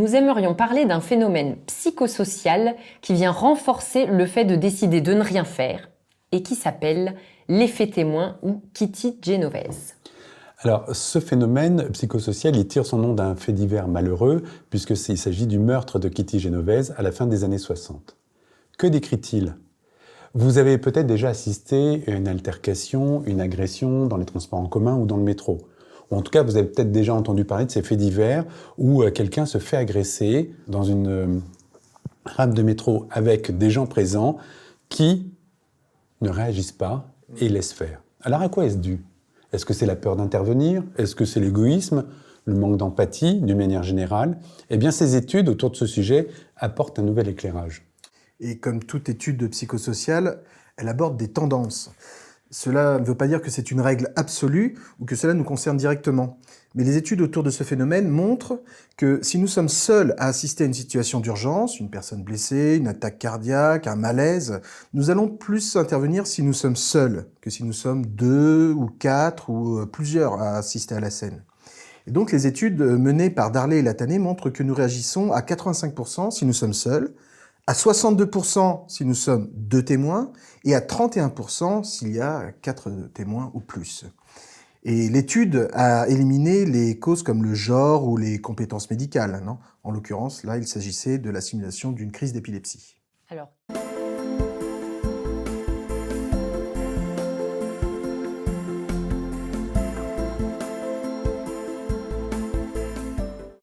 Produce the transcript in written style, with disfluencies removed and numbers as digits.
nous aimerions parler d'un phénomène psychosocial qui vient renforcer le fait de décider de ne rien faire et qui s'appelle l'effet témoin ou Kitty Genovese. Alors, ce phénomène psychosocial, il tire son nom d'un fait divers malheureux, puisqu'il s'agit du meurtre de Kitty Genovese à la fin des années 60. Que décrit-il ? Vous avez peut-être déjà assisté à une altercation, une agression dans les transports en commun ou dans le métro. Ou en tout cas, vous avez peut-être déjà entendu parler de ces faits divers où quelqu'un se fait agresser dans une rame de métro avec des gens présents qui ne réagissent pas et laissent faire. Alors à quoi est-ce dû ? Est-ce que c'est la peur d'intervenir ? Est-ce que c'est l'égoïsme ? Le manque d'empathie, d'une manière générale ? Eh bien, ces études autour de ce sujet apportent un nouvel éclairage. Et comme toute étude psychosociale, elle aborde des tendances. Cela ne veut pas dire que c'est une règle absolue ou que cela nous concerne directement. Mais les études autour de ce phénomène montrent que si nous sommes seuls à assister à une situation d'urgence, une personne blessée, une attaque cardiaque, un malaise, nous allons plus intervenir si nous sommes seuls que si nous sommes 2 ou 4 ou plusieurs à assister à la scène. Et donc les études menées par Darley et Latané montrent que nous réagissons à 85% si nous sommes seuls, à 62% si nous sommes 2 témoins, et à 31% s'il y a 4 témoins ou plus. Et l'étude a éliminé les causes comme le genre ou les compétences médicales, non ? En l'occurrence, là, il s'agissait de la simulation d'une crise d'épilepsie. Alors,